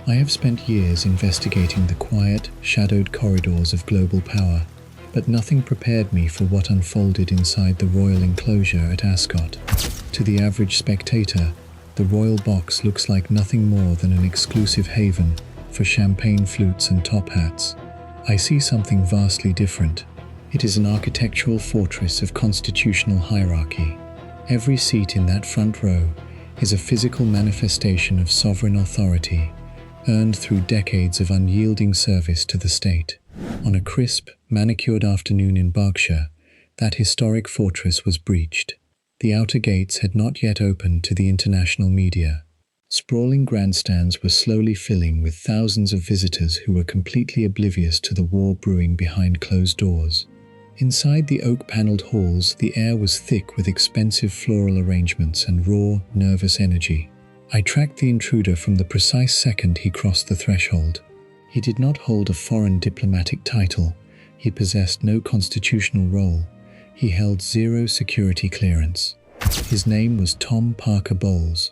I have spent years investigating the quiet, shadowed corridors of global power, but nothing prepared me for what unfolded inside the royal enclosure at Ascot. To the average spectator, the royal box looks like nothing more than an exclusive haven for champagne flutes and top hats. I see something vastly different. It is an architectural fortress of constitutional hierarchy. Every seat in that front row is a physical manifestation of sovereign authority, earned through decades of unyielding service to the state. On a crisp, manicured afternoon in Berkshire, that historic fortress was breached. The outer gates had not yet opened to the international media. Sprawling grandstands were slowly filling with thousands of visitors who were completely oblivious to the war brewing behind closed doors. Inside the oak-paneled halls, the air was thick with expensive floral arrangements and raw, nervous energy. I tracked the intruder from the precise second he crossed the threshold. He did not hold a foreign diplomatic title. He possessed no constitutional role. He held zero security clearance. His name was Tom Parker Bowles,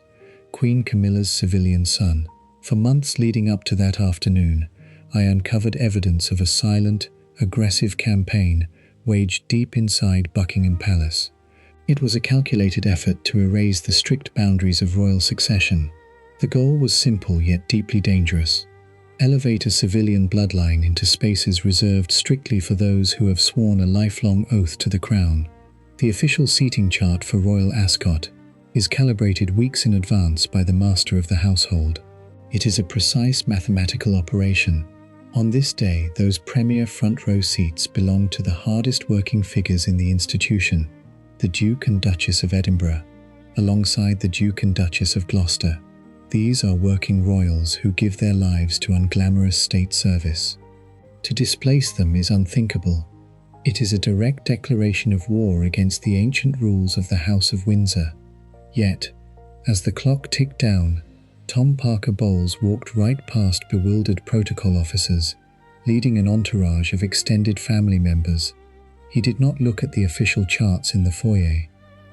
Queen Camilla's civilian son. For months leading up to that afternoon, I uncovered evidence of a silent, aggressive campaign waged deep inside Buckingham Palace. It was a calculated effort to erase the strict boundaries of royal succession. The goal was simple yet deeply dangerous. Elevate a civilian bloodline into spaces reserved strictly for those who have sworn a lifelong oath to the crown. The official seating chart for Royal Ascot is calibrated weeks in advance by the master of the household. It is a precise mathematical operation. On this day, those premier front row seats belong to the hardest working figures in the institution, the Duke and Duchess of Edinburgh, alongside the Duke and Duchess of Gloucester. These are working royals who give their lives to unglamorous state service. To displace them is unthinkable. It is a direct declaration of war against the ancient rules of the House of Windsor. Yet, as the clock ticked down, Tom Parker Bowles walked right past bewildered protocol officers, leading an entourage of extended family members. He did not look at the official charts in the foyer.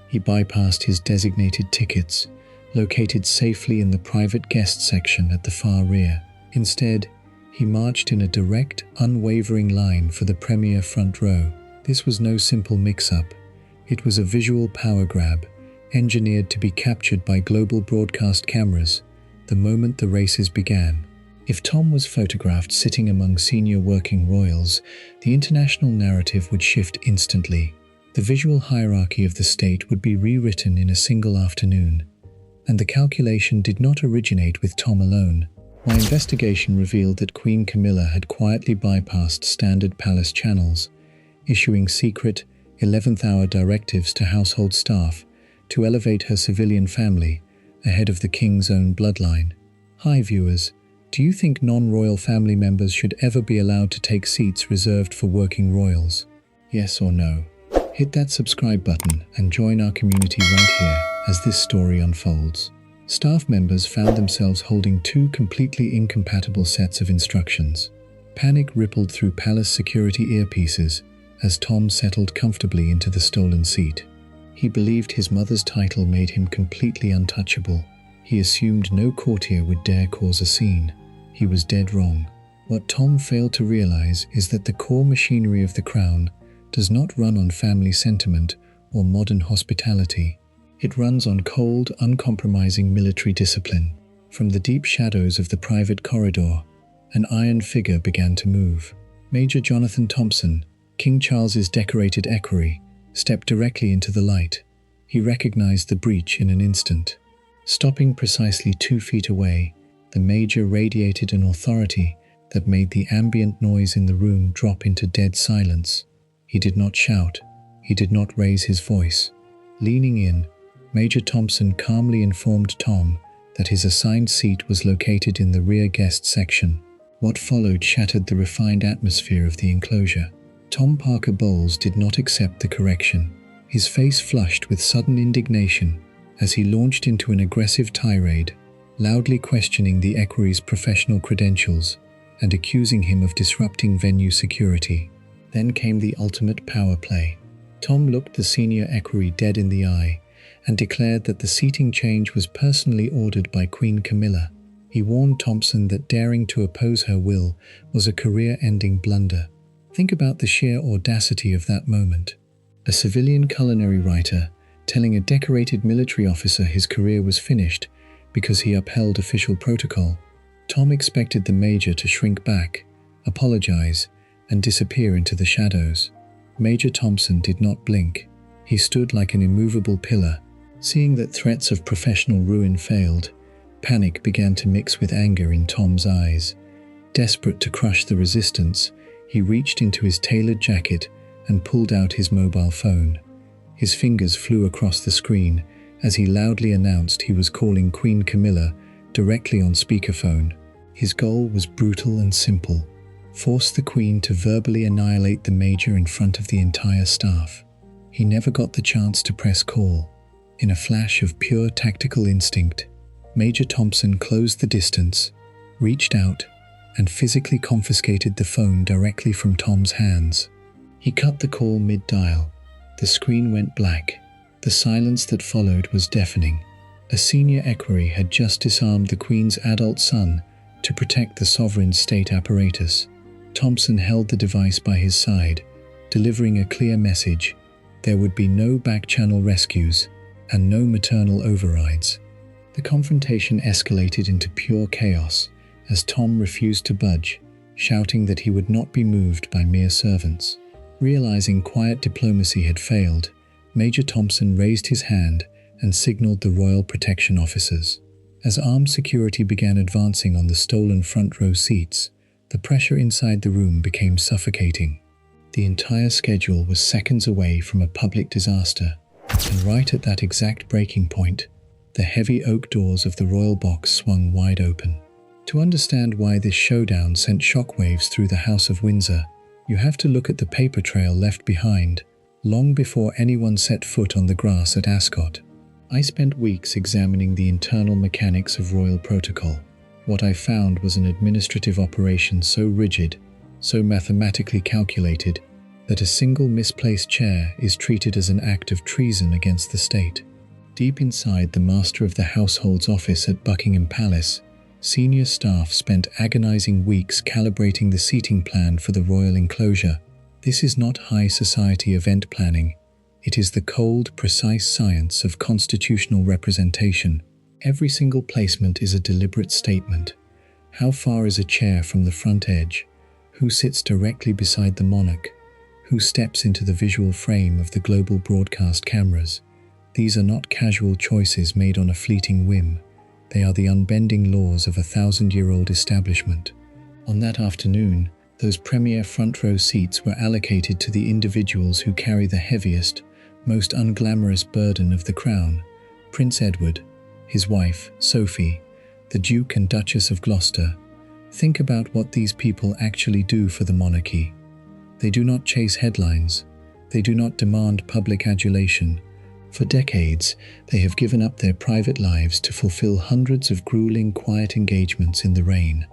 He bypassed his designated tickets, located safely in the private guest section at the far rear. Instead, he marched in a direct, unwavering line for the premier front row. This was no simple mix-up. It was a visual power grab, engineered to be captured by global broadcast cameras the moment the races began. If Tom was photographed sitting among senior working royals, the international narrative would shift instantly. The visual hierarchy of the state would be rewritten in a single afternoon. And the calculation did not originate with Tom alone. My investigation revealed that Queen Camilla had quietly bypassed standard palace channels, issuing secret, 11th-hour directives to household staff to elevate her civilian family ahead of the king's own bloodline. Hi viewers, do you think non-royal family members should ever be allowed to take seats reserved for working royals? Yes or no? Hit that subscribe button and join our community right here as this story unfolds. Staff members found themselves holding two completely incompatible sets of instructions. Panic rippled through palace security earpieces as Tom settled comfortably into the stolen seat. He believed his mother's title made him completely untouchable. He assumed no courtier would dare cause a scene. He was dead wrong. What Tom failed to realize is that the core machinery of the crown does not run on family sentiment or modern hospitality. It runs on cold, uncompromising military discipline. From the deep shadows of the private corridor, an iron figure began to move. Major Jonathan Thompson, King Charles's decorated equerry, stepped directly into the light. He recognized the breach in an instant. Stopping precisely 2 feet away, the major radiated an authority that made the ambient noise in the room drop into dead silence. He did not shout. He did not raise his voice. Leaning in, Major Thompson calmly informed Tom that his assigned seat was located in the rear guest section. What followed shattered the refined atmosphere of the enclosure. Tom Parker Bowles did not accept the correction. His face flushed with sudden indignation as he launched into an aggressive tirade, loudly questioning the equerry's professional credentials and accusing him of disrupting venue security. Then came the ultimate power play. Tom looked the senior equerry dead in the eye and declared that the seating change was personally ordered by Queen Camilla. He warned Thompson that daring to oppose her will was a career-ending blunder. Think about the sheer audacity of that moment. A civilian culinary writer telling a decorated military officer his career was finished because he upheld official protocol. Tom expected the major to shrink back, apologize, and disappear into the shadows. Major Thompson did not blink. He stood like an immovable pillar. Seeing that threats of professional ruin failed, panic began to mix with anger in Tom's eyes. Desperate to crush the resistance, he reached into his tailored jacket and pulled out his mobile phone. His fingers flew across the screen as he loudly announced he was calling Queen Camilla directly on speakerphone. His goal was brutal and simple: force the Queen to verbally annihilate the Major in front of the entire staff. He never got the chance to press call. In a flash of pure tactical instinct, Major Thompson closed the distance, reached out, and physically confiscated the phone directly from Tom's hands. He cut the call mid-dial. The screen went black. The silence that followed was deafening. A senior equerry had just disarmed the Queen's adult son to protect the sovereign state apparatus. Thompson held the device by his side, delivering a clear message: there would be no back-channel rescues and no maternal overrides. The confrontation escalated into pure chaos as Tom refused to budge, shouting that he would not be moved by mere servants. Realizing quiet diplomacy had failed, Major Thompson raised his hand and signaled the royal protection officers. As armed security began advancing on the stolen front row seats, the pressure inside the room became suffocating. The entire schedule was seconds away from a public disaster, and right at that exact breaking point, the heavy oak doors of the royal box swung wide open. To understand why this showdown sent shockwaves through the House of Windsor, you have to look at the paper trail left behind, long before anyone set foot on the grass at Ascot. I spent weeks examining the internal mechanics of royal protocol. What I found was an administrative operation so rigid, so mathematically calculated, that a single misplaced chair is treated as an act of treason against the state. Deep inside the Master of the Household's office at Buckingham Palace, senior staff spent agonizing weeks calibrating the seating plan for the royal enclosure. This is not high society event planning. It is the cold, precise science of constitutional representation. Every single placement is a deliberate statement. How far is a chair from the front edge? Who sits directly beside the monarch? Who steps into the visual frame of the global broadcast cameras? These are not casual choices made on a fleeting whim. They are the unbending laws of a 1,000-year-old establishment. On that afternoon, those premier front row seats were allocated to the individuals who carry the heaviest, most unglamorous burden of the crown: Prince Edward, his wife, Sophie, the Duke and Duchess of Gloucester. Think about what these people actually do for the monarchy. They do not chase headlines. They do not demand public adulation. For decades, they have given up their private lives to fulfill hundreds of grueling, quiet engagements in the rain,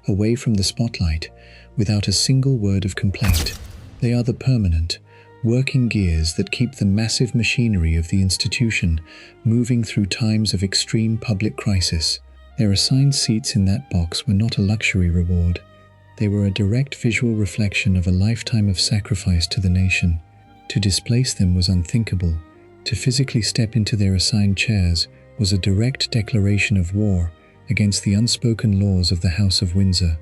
away from the spotlight, without a single word of complaint. They are the permanent, working gears that keep the massive machinery of the institution moving through times of extreme public crisis. Their assigned seats in that box were not a luxury reward. They were a direct visual reflection of a lifetime of sacrifice to the nation. To displace them was unthinkable. To physically step into their assigned chairs was a direct declaration of war against the unspoken laws of the House of Windsor.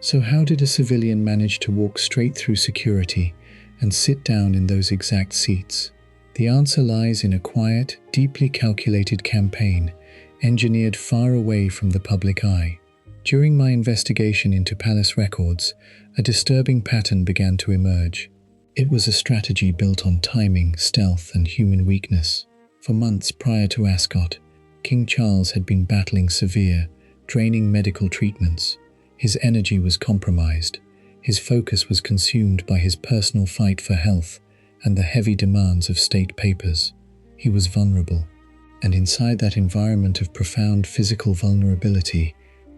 So how did a civilian manage to walk straight through security and sit down in those exact seats? The answer lies in a quiet, deeply calculated campaign, engineered far away from the public eye. During my investigation into palace records, a disturbing pattern began to emerge. It was a strategy built on timing, stealth, and human weakness. For months prior to Ascot, King Charles had been battling severe, draining medical treatments. His energy was compromised. His focus was consumed by his personal fight for health and the heavy demands of state papers. He was vulnerable. And inside that environment of profound physical vulnerability,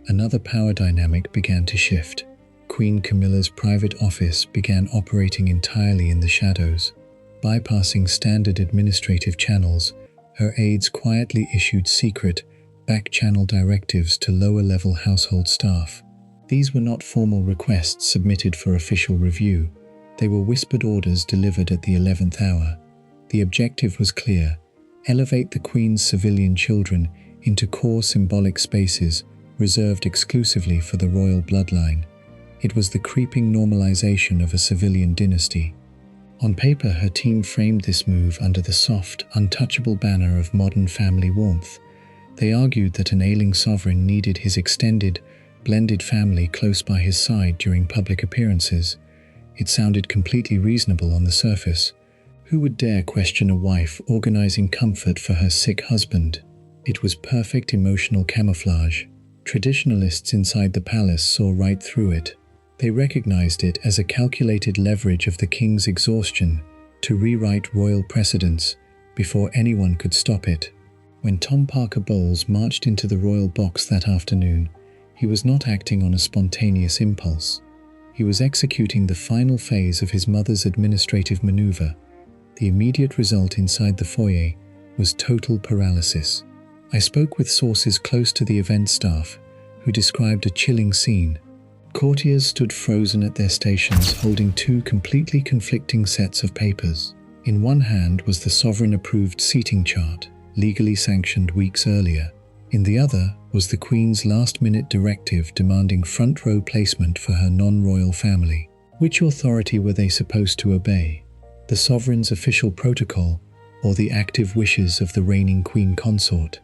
another power dynamic began to shift. Queen Camilla's private office began operating entirely in the shadows. Bypassing standard administrative channels, her aides quietly issued secret, back-channel directives to lower-level household staff. These were not formal requests submitted for official review. They were whispered orders delivered at the 11th hour. The objective was clear: elevate the Queen's civilian children into core symbolic spaces reserved exclusively for the royal bloodline. It was the creeping normalization of a civilian dynasty. On paper, her team framed this move under the soft, untouchable banner of modern family warmth. They argued that an ailing sovereign needed his extended, blended family close by his side during public appearances. It sounded completely reasonable on the surface. Who would dare question a wife organizing comfort for her sick husband? It was perfect emotional camouflage. Traditionalists inside the palace saw right through it. They recognized it as a calculated leverage of the king's exhaustion to rewrite royal precedents before anyone could stop it. When Tom Parker Bowles marched into the royal box that afternoon, he was not acting on a spontaneous impulse. He was executing the final phase of his mother's administrative maneuver. The immediate result inside the foyer was total paralysis. I spoke with sources close to the event staff, who described a chilling scene. Courtiers stood frozen at their stations, holding two completely conflicting sets of papers. In one hand was the sovereign-approved seating chart, legally sanctioned weeks earlier. In the other was the Queen's last-minute directive demanding front-row placement for her non-royal family. Which authority were they supposed to obey? The sovereign's official protocol, or the active wishes of the reigning Queen Consort?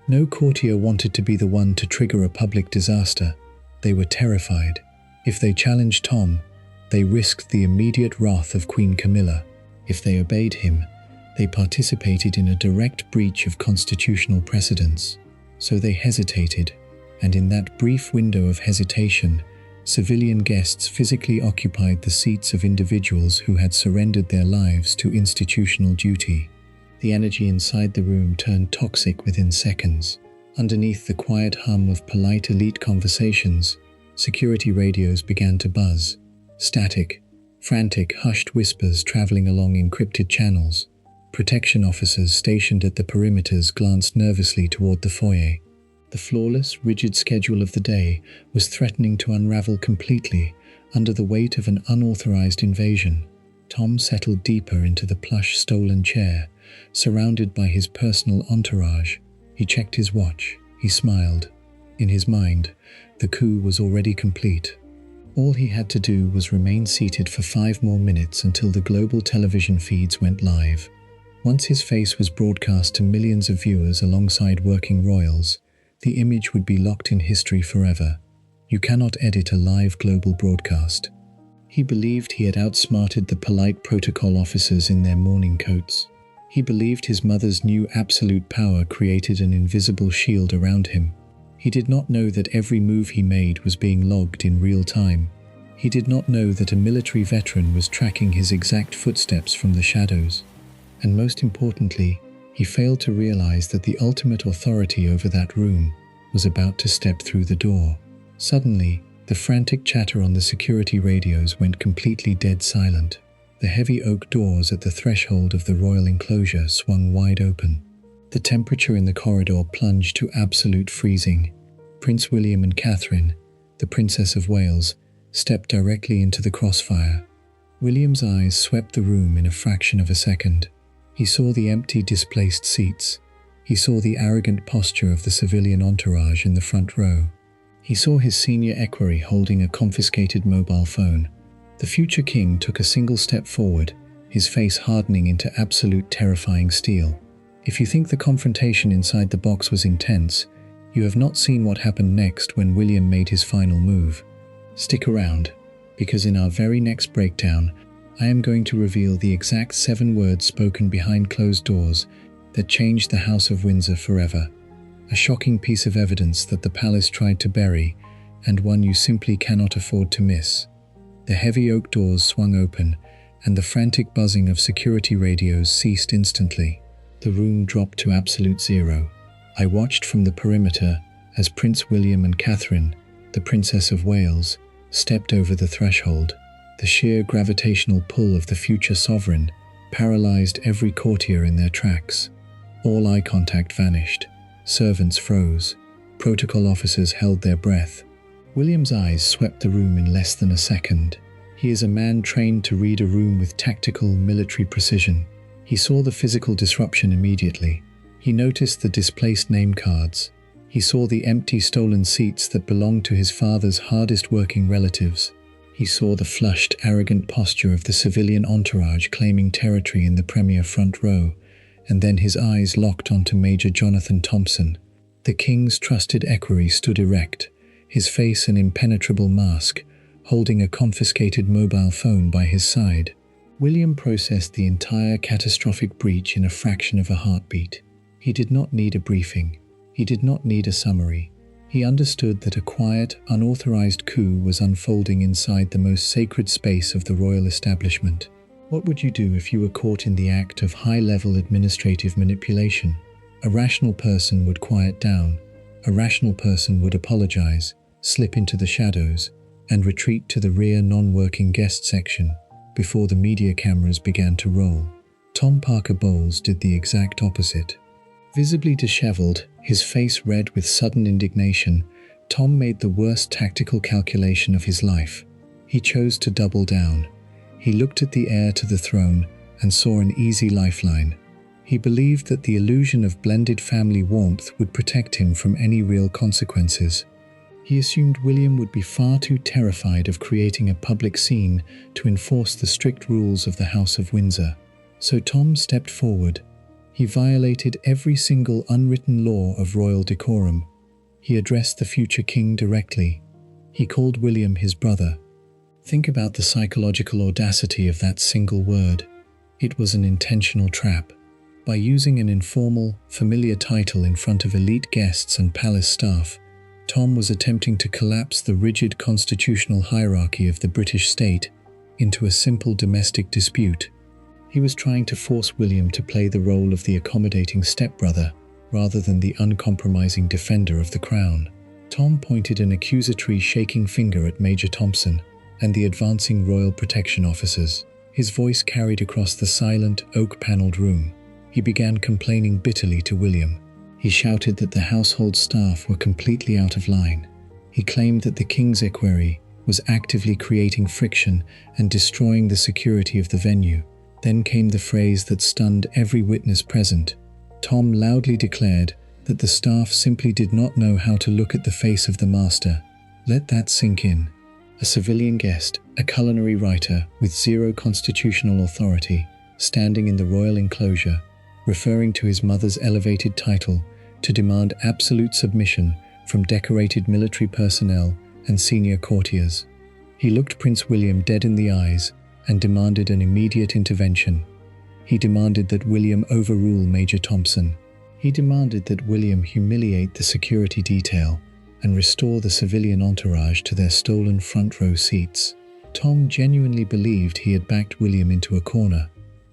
No courtier wanted to be the one to trigger a public disaster. They were terrified. If they challenged Tom, they risked the immediate wrath of Queen Camilla. If they obeyed him, they participated in a direct breach of constitutional precedents. So they hesitated, and in that brief window of hesitation, civilian guests physically occupied the seats of individuals who had surrendered their lives to institutional duty. The energy inside the room turned toxic within seconds. Underneath the quiet hum of polite elite conversations, security radios began to buzz. Static, frantic, hushed whispers traveling along encrypted channels. Protection officers stationed at the perimeters glanced nervously toward the foyer. The flawless, rigid schedule of the day was threatening to unravel completely under the weight of an unauthorized invasion. Tom settled deeper into the plush stolen chair, surrounded by his personal entourage. He checked his watch. He smiled. In his mind, the coup was already complete. All he had to do was remain seated for 5 more minutes until the global television feeds went live. Once his face was broadcast to millions of viewers alongside working royals, the image would be locked in history forever. You cannot edit a live global broadcast. He believed he had outsmarted the polite protocol officers in their mourning coats. He believed his mother's new absolute power created an invisible shield around him. He did not know that every move he made was being logged in real time. He did not know that a military veteran was tracking his exact footsteps from the shadows. And most importantly, he failed to realize that the ultimate authority over that room was about to step through the door. Suddenly, the frantic chatter on the security radios went completely dead silent. The heavy oak doors at the threshold of the royal enclosure swung wide open. The temperature in the corridor plunged to absolute freezing. Prince William and Catherine, the Princess of Wales, stepped directly into the crossfire. William's eyes swept the room in a fraction of a second. He saw the empty, displaced seats. He saw the arrogant posture of the civilian entourage in the front row. He saw his senior equerry holding a confiscated mobile phone. The future king took a single step forward, his face hardening into absolute terrifying steel. If you think the confrontation inside the box was intense, you have not seen what happened next when William made his final move. Stick around, because in our very next breakdown, I am going to reveal the exact 7 words spoken behind closed doors that changed the House of Windsor forever. A shocking piece of evidence that the palace tried to bury, and one you simply cannot afford to miss. The heavy oak doors swung open, and the frantic buzzing of security radios ceased instantly. The room dropped to absolute zero. I watched from the perimeter as Prince William and Catherine, the Princess of Wales, stepped over the threshold. The sheer gravitational pull of the future sovereign paralyzed every courtier in their tracks. All eye contact vanished. Servants froze. Protocol officers held their breath. William's eyes swept the room in less than a second. He is a man trained to read a room with tactical, military precision. He saw the physical disruption immediately. He noticed the displaced name cards. He saw the empty, stolen seats that belonged to his father's hardest-working relatives. He saw the flushed, arrogant posture of the civilian entourage claiming territory in the premier front row, and then his eyes locked onto Major Jonathan Thompson. The king's trusted equerry stood erect, his face an impenetrable mask, holding a confiscated mobile phone by his side. William processed the entire catastrophic breach in a fraction of a heartbeat. He did not need a briefing. He did not need a summary. He understood that a quiet, unauthorized coup was unfolding inside the most sacred space of the royal establishment. What would you do if you were caught in the act of high-level administrative manipulation? A rational person would quiet down. A rational person would apologize, slip into the shadows, and retreat to the rear non-working guest section before the media cameras began to roll. Tom Parker Bowles did the exact opposite. Visibly disheveled, his face red with sudden indignation, Tom made the worst tactical calculation of his life. He chose to double down. He looked at the heir to the throne and saw an easy lifeline. He believed that the illusion of blended family warmth would protect him from any real consequences. He assumed William would be far too terrified of creating a public scene to enforce the strict rules of the House of Windsor. So Tom stepped forward. He violated every single unwritten law of royal decorum. He addressed the future king directly. He called William his brother. Think about the psychological audacity of that single word. It was an intentional trap. By using an informal, familiar title in front of elite guests and palace staff, Tom was attempting to collapse the rigid constitutional hierarchy of the British state into a simple domestic dispute. He was trying to force William to play the role of the accommodating stepbrother rather than the uncompromising defender of the crown. Tom pointed an accusatory, shaking finger at Major Thompson and the advancing royal protection officers. His voice carried across the silent, oak-paneled room. He began complaining bitterly to William. He shouted that the household staff were completely out of line. He claimed that the king's equerry was actively creating friction and destroying the security of the venue. Then came the phrase that stunned every witness present. Tom loudly declared that the staff simply did not know how to look at the face of the master. Let that sink in. A civilian guest, a culinary writer with zero constitutional authority, standing in the royal enclosure, referring to his mother's elevated title to demand absolute submission from decorated military personnel and senior courtiers. He looked Prince William dead in the eyes and demanded an immediate intervention. He demanded that William overrule Major Thompson. He demanded that William humiliate the security detail and restore the civilian entourage to their stolen front row seats. Tom genuinely believed he had backed William into a corner.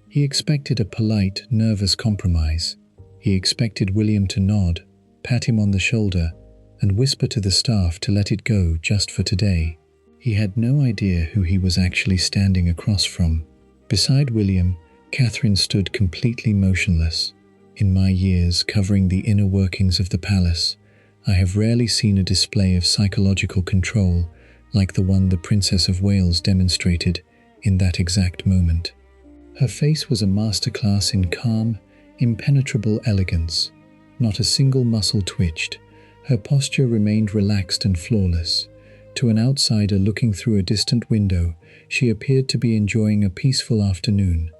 He expected a polite, nervous compromise. He expected William to nod, pat him on the shoulder, and whisper to the staff to let it go just for today. He had no idea who he was actually standing across from. Beside William, Catherine stood completely motionless. In my years covering the inner workings of the palace, I have rarely seen a display of psychological control like the one the Princess of Wales demonstrated in that exact moment. Her face was a masterclass in calm, impenetrable elegance. Not a single muscle twitched. Her posture remained relaxed and flawless. To an outsider looking through a distant window, she appeared to be enjoying a peaceful afternoon.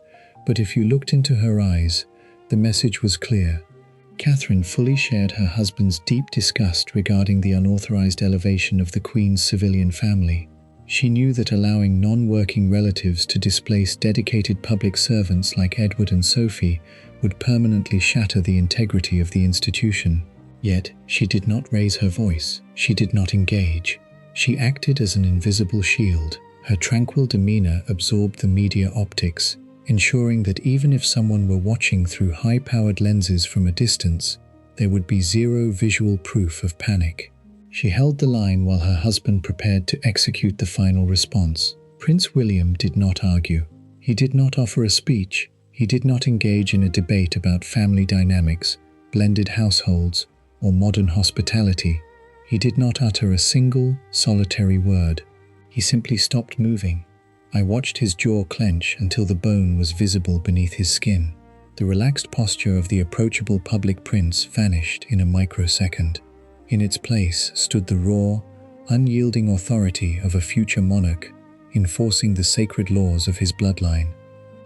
But if you looked into her eyes, the message was clear. Catherine fully shared her husband's deep disgust regarding the unauthorized elevation of the Queen's civilian family. She knew that allowing non-working relatives to displace dedicated public servants like Edward and Sophie would permanently shatter the integrity of the institution. Yet, she did not raise her voice. She did not engage. She acted as an invisible shield. Her tranquil demeanor absorbed the media optics, ensuring that even if someone were watching through high-powered lenses from a distance, there would be zero visual proof of panic. She held the line while her husband prepared to execute the final response. Prince William did not argue. He did not offer a speech. He did not engage in a debate about family dynamics, blended households, or modern hospitality. He did not utter a single, solitary word. He simply stopped moving. I watched his jaw clench until the bone was visible beneath his skin. The relaxed posture of the approachable public prince vanished in a microsecond. In its place stood the raw, unyielding authority of a future monarch, enforcing the sacred laws of his bloodline.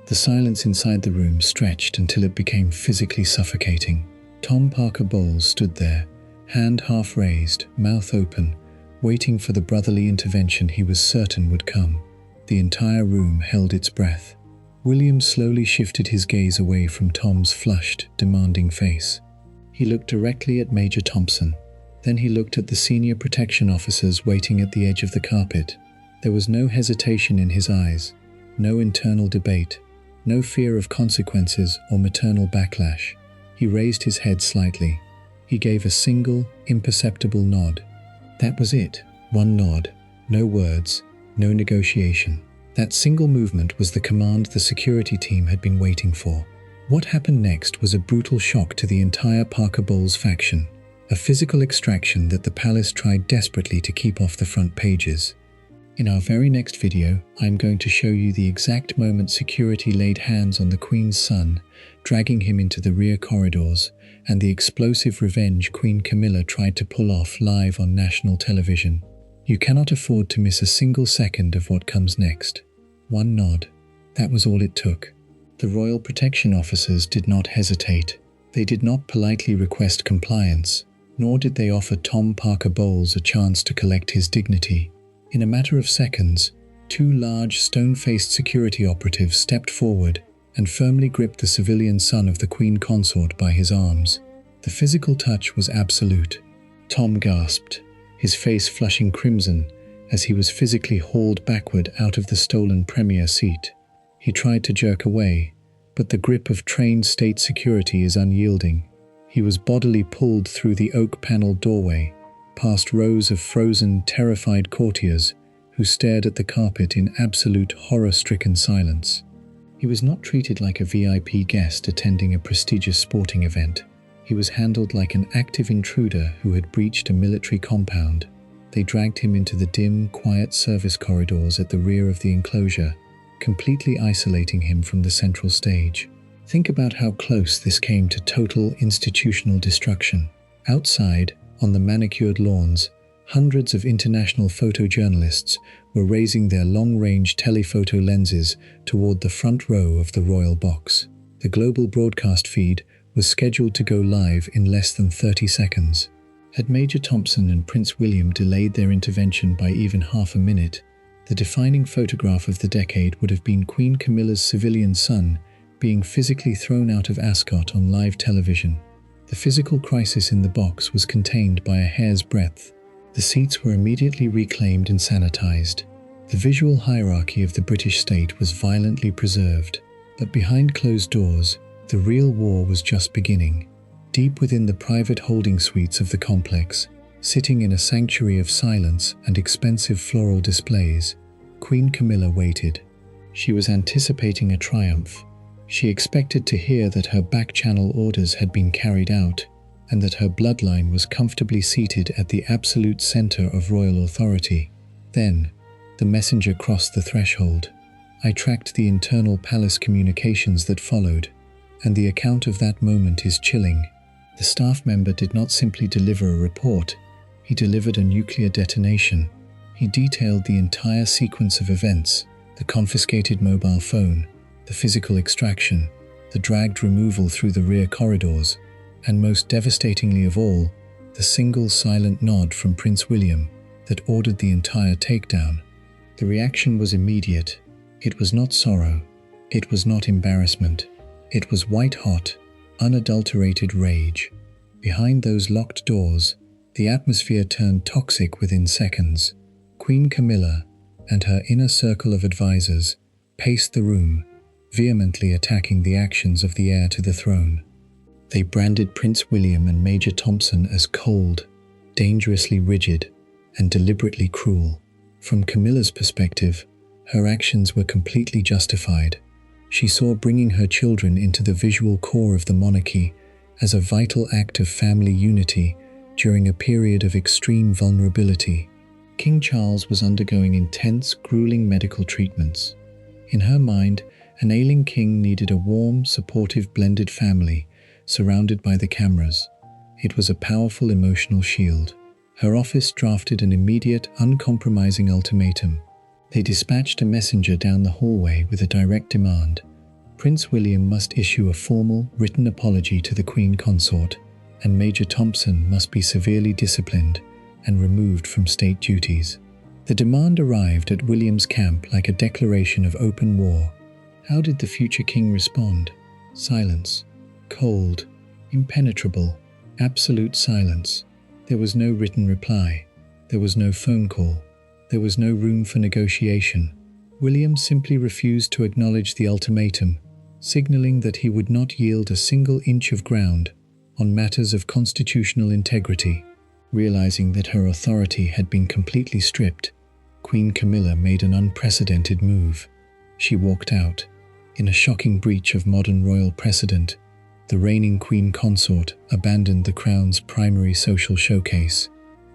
The silence inside the room stretched until it became physically suffocating. Tom Parker Bowles stood there, hand half raised, mouth open, waiting for the brotherly intervention he was certain would come. The entire room held its breath. William slowly shifted his gaze away from Tom's flushed, demanding face. He looked directly at Major Thompson. Then he looked at the senior protection officers waiting at the edge of the carpet. There was no hesitation in his eyes, no internal debate, no fear of consequences or maternal backlash. He raised his head slightly. He gave a single, imperceptible nod. That was it. One nod. No words, no negotiation. That single movement was the command the security team had been waiting for. What happened next was a brutal shock to the entire Parker Bowles faction. A physical extraction that the palace tried desperately to keep off the front pages. In our very next video, I'm going to show you the exact moment security laid hands on the Queen's son, dragging him into the rear corridors, and the explosive revenge Queen Camilla tried to pull off live on national television. You cannot afford to miss a single second of what comes next. One nod. That was all it took. The royal protection officers did not hesitate. They did not politely request compliance, nor did they offer Tom Parker Bowles a chance to collect his dignity. In a matter of seconds, two large, stone-faced security operatives stepped forward and firmly gripped the civilian son of the Queen Consort by his arms. The physical touch was absolute. Tom gasped, his face flushing crimson as he was physically hauled backward out of the stolen premier seat. He tried to jerk away, but the grip of trained state security is unyielding. He was bodily pulled through the oak-paneled doorway, past rows of frozen, terrified courtiers who stared at the carpet in absolute horror-stricken silence. He was not treated like a VIP guest attending a prestigious sporting event. He was handled like an active intruder who had breached a military compound. They dragged him into the dim, quiet service corridors at the rear of the enclosure, completely isolating him from the central stage. Think about how close this came to total institutional destruction. Outside, on the manicured lawns, hundreds of international photojournalists were raising their long-range telephoto lenses toward the front row of the royal box. The global broadcast feed was scheduled to go live in less than 30 seconds. Had Major Thompson and Prince William delayed their intervention by even half a minute, the defining photograph of the decade would have been Queen Camilla's civilian son being physically thrown out of Ascot on live television. The physical crisis in the box was contained by a hair's breadth. The seats were immediately reclaimed and sanitized. The visual hierarchy of the British state was violently preserved. But behind closed doors, the real war was just beginning. Deep within the private holding suites of the complex, sitting in a sanctuary of silence and expensive floral displays, Queen Camilla waited. She was anticipating a triumph. She expected to hear that her back-channel orders had been carried out and that her bloodline was comfortably seated at the absolute center of royal authority. Then, the messenger crossed the threshold. I tracked the internal palace communications that followed, and the account of that moment is chilling. The staff member did not simply deliver a report, he delivered a nuclear detonation. He detailed the entire sequence of events, the confiscated mobile phone, the physical extraction, the dragged removal through the rear corridors, and most devastatingly of all, the single silent nod from Prince William that ordered the entire takedown. The reaction was immediate. It was not sorrow. It was not embarrassment. It was white-hot, unadulterated rage. Behind those locked doors, the atmosphere turned toxic within seconds. Queen Camilla and her inner circle of advisors paced the room, vehemently attacking the actions of the heir to the throne. They branded Prince William and Major Thompson as cold, dangerously rigid, and deliberately cruel. From Camilla's perspective, her actions were completely justified. She saw bringing her children into the visual core of the monarchy as a vital act of family unity during a period of extreme vulnerability. King Charles was undergoing intense, grueling medical treatments. In her mind, an ailing king needed a warm, supportive blended family, surrounded by the cameras. It was a powerful emotional shield. Her office drafted an immediate, uncompromising ultimatum. They dispatched a messenger down the hallway with a direct demand. Prince William must issue a formal, written apology to the Queen Consort, and Major Thompson must be severely disciplined and removed from state duties. The demand arrived at William's camp like a declaration of open war. How did the future king respond? Silence. Cold. Impenetrable. Absolute silence. There was no written reply. There was no phone call. There was no room for negotiation. William simply refused to acknowledge the ultimatum, signaling that he would not yield a single inch of ground on matters of constitutional integrity. Realizing that her authority had been completely stripped, Queen Camilla made an unprecedented move. She walked out. In a shocking breach of modern royal precedent, the reigning Queen Consort abandoned the crown's primary social showcase.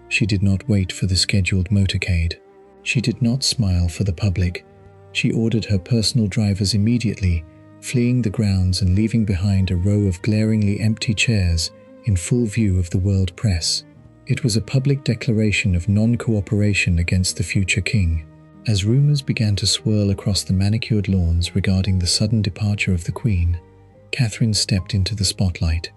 She did not wait for the scheduled motorcade. She did not smile for the public. She ordered her personal drivers immediately, fleeing the grounds and leaving behind a row of glaringly empty chairs in full view of the world press. It was a public declaration of non-cooperation against the future king. As rumors began to swirl across the manicured lawns regarding the sudden departure of the Queen, Catherine stepped into the spotlight,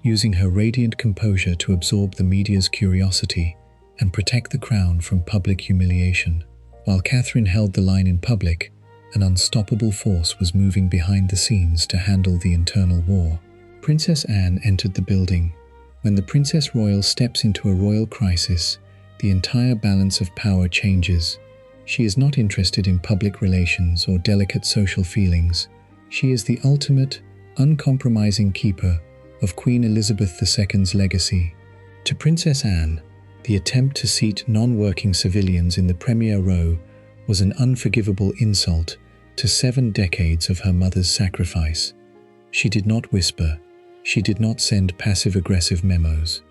using her radiant composure to absorb the media's curiosity and protect the crown from public humiliation. While Catherine held the line in public, an unstoppable force was moving behind the scenes to handle the internal war. Princess Anne entered the building. When the Princess Royal steps into a royal crisis, the entire balance of power changes. She is not interested in public relations or delicate social feelings. She is the ultimate, uncompromising keeper of Queen Elizabeth II's legacy. To Princess Anne, the attempt to seat non-working civilians in the premier row was an unforgivable insult to 7 decades of her mother's sacrifice. She did not whisper. She did not send passive-aggressive memos.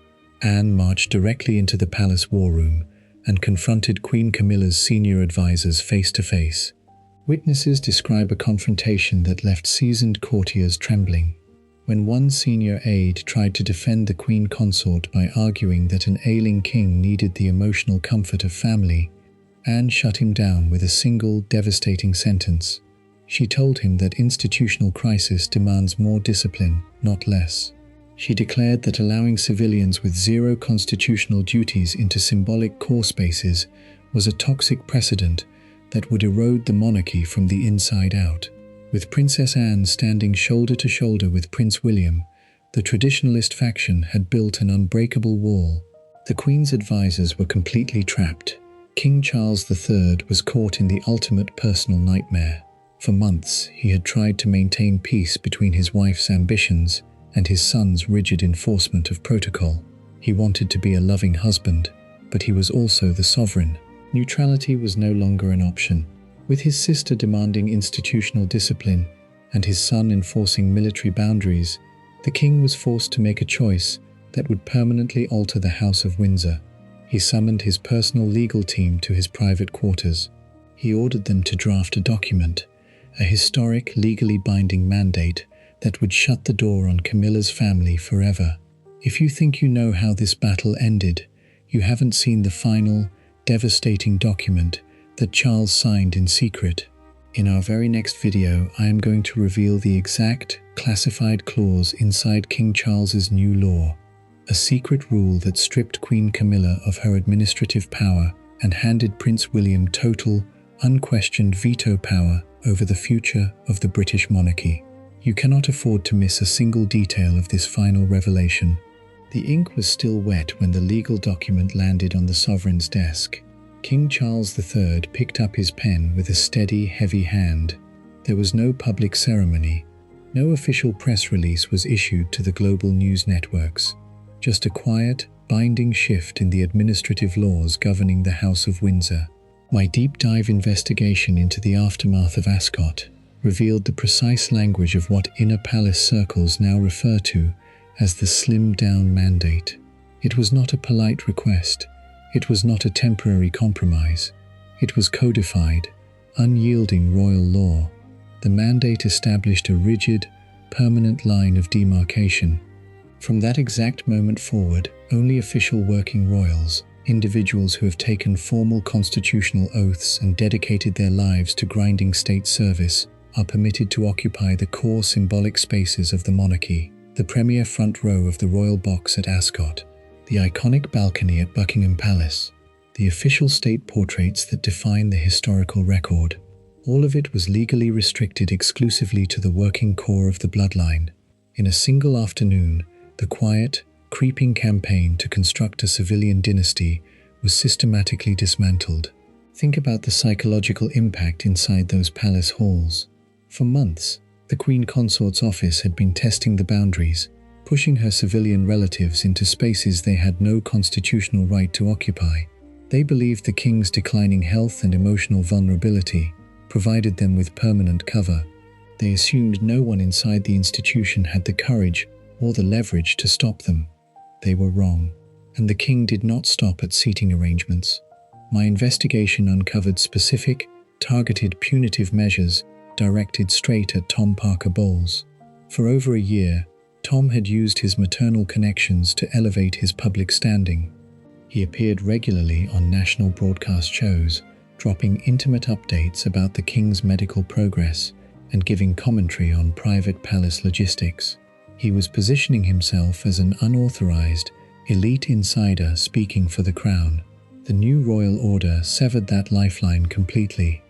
Anne marched directly into the palace war room and confronted Queen Camilla's senior advisors face-to-face. Witnesses describe a confrontation that left seasoned courtiers trembling. When one senior aide tried to defend the Queen Consort by arguing that an ailing king needed the emotional comfort of family, Anne shut him down with a single devastating sentence. She told him that institutional crisis demands more discipline, not less. She declared that allowing civilians with zero constitutional duties into symbolic core spaces was a toxic precedent that would erode the monarchy from the inside out. With Princess Anne standing shoulder to shoulder with Prince William, the traditionalist faction had built an unbreakable wall. The Queen's advisors were completely trapped. King Charles III was caught in the ultimate personal nightmare. For months, he had tried to maintain peace between his wife's ambitions and his son's rigid enforcement of protocol. He wanted to be a loving husband, but he was also the sovereign. Neutrality was no longer an option. With his sister demanding institutional discipline and his son enforcing military boundaries, the king was forced to make a choice that would permanently alter the House of Windsor. He summoned his personal legal team to his private quarters. He ordered them to draft a document, a historic, legally binding mandate that would shut the door on Camilla's family forever. If you think you know how this battle ended, you haven't seen the final, devastating document that Charles signed in secret. In our very next video, I am going to reveal the exact, classified clause inside King Charles's new law, a secret rule that stripped Queen Camilla of her administrative power and handed Prince William total, unquestioned veto power over the future of the British monarchy. You cannot afford to miss a single detail of this final revelation. The ink was still wet when the legal document landed on the sovereign's desk. King Charles III picked up his pen with a steady, heavy hand. There was no public ceremony. No official press release was issued to the global news networks. Just a quiet, binding shift in the administrative laws governing the House of Windsor. My deep dive investigation into the aftermath of Ascot revealed the precise language of what inner palace circles now refer to as the slimmed-down mandate. It was not a polite request. It was not a temporary compromise. It was codified, unyielding royal law. The mandate established a rigid, permanent line of demarcation. From that exact moment forward, only official working royals, individuals who have taken formal constitutional oaths and dedicated their lives to grinding state service, are permitted to occupy the core symbolic spaces of the monarchy, the premier front row of the royal box at Ascot, the iconic balcony at Buckingham Palace, the official state portraits that define the historical record. All of it was legally restricted exclusively to the working core of the bloodline. In a single afternoon, the quiet, creeping campaign to construct a civilian dynasty was systematically dismantled. Think about the psychological impact inside those palace halls. For months, the Queen Consort's office had been testing the boundaries, pushing her civilian relatives into spaces they had no constitutional right to occupy. They believed the king's declining health and emotional vulnerability provided them with permanent cover. They assumed no one inside the institution had the courage or the leverage to stop them. They were wrong, and the king did not stop at seating arrangements. My investigation uncovered specific, targeted punitive measures directed straight at Tom Parker Bowles. For over a year, Tom had used his maternal connections to elevate his public standing. He appeared regularly on national broadcast shows, dropping intimate updates about the king's medical progress and giving commentary on private palace logistics. He was positioning himself as an unauthorized, elite insider speaking for the crown. The new royal order severed that lifeline completely.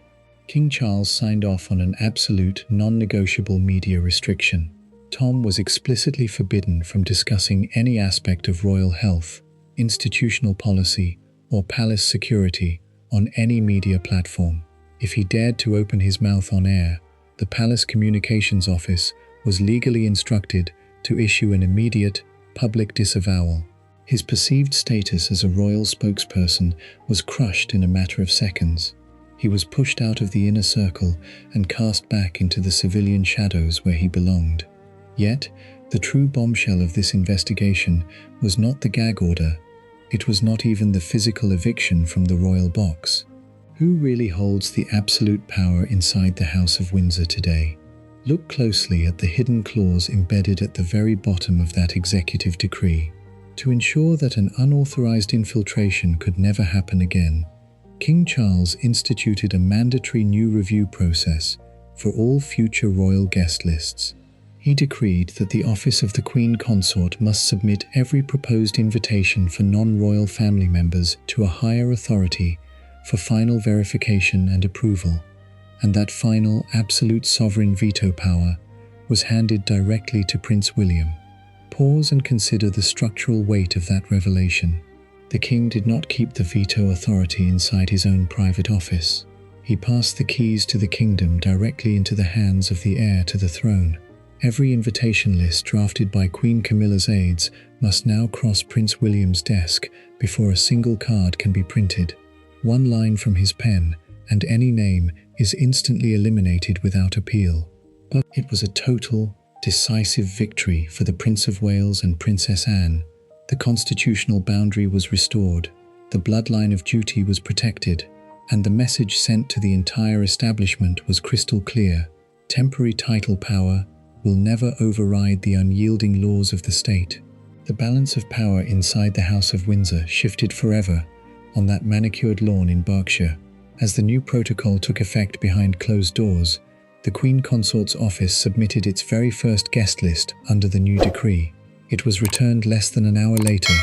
King Charles signed off on an absolute, non-negotiable media restriction. Tom was explicitly forbidden from discussing any aspect of royal health, institutional policy, or palace security on any media platform. If he dared to open his mouth on air, the Palace Communications Office was legally instructed to issue an immediate, public disavowal. His perceived status as a royal spokesperson was crushed in a matter of seconds. He was pushed out of the inner circle and cast back into the civilian shadows where he belonged. Yet, the true bombshell of this investigation was not the gag order. It was not even the physical eviction from the royal box. Who really holds the absolute power inside the House of Windsor today? Look closely at the hidden clause embedded at the very bottom of that executive decree. To ensure that an unauthorized infiltration could never happen again, King Charles instituted a mandatory new review process for all future royal guest lists. He decreed that the office of the Queen Consort must submit every proposed invitation for non-royal family members to a higher authority for final verification and approval, and that final absolute sovereign veto power was handed directly to Prince William. Pause and consider the structural weight of that revelation. The king did not keep the veto authority inside his own private office. He passed the keys to the kingdom directly into the hands of the heir to the throne. Every invitation list drafted by Queen Camilla's aides must now cross Prince William's desk before a single card can be printed. One line from his pen, and any name is instantly eliminated without appeal. But it was a total, decisive victory for the Prince of Wales and Princess Anne. The constitutional boundary was restored, the bloodline of duty was protected, and the message sent to the entire establishment was crystal clear. Temporary title power will never override the unyielding laws of the state. The balance of power inside the House of Windsor shifted forever on that manicured lawn in Berkshire. As the new protocol took effect behind closed doors, the Queen Consort's office submitted its very first guest list under the new decree. It was returned less than an hour later,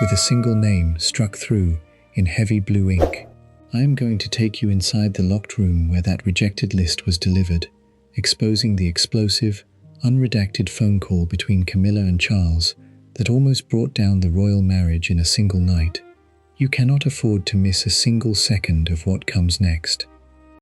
with a single name struck through in heavy blue ink. I am going to take you inside the locked room where that rejected list was delivered, exposing the explosive, unredacted phone call between Camilla and Charles that almost brought down the royal marriage in a single night. You cannot afford to miss a single second of what comes next.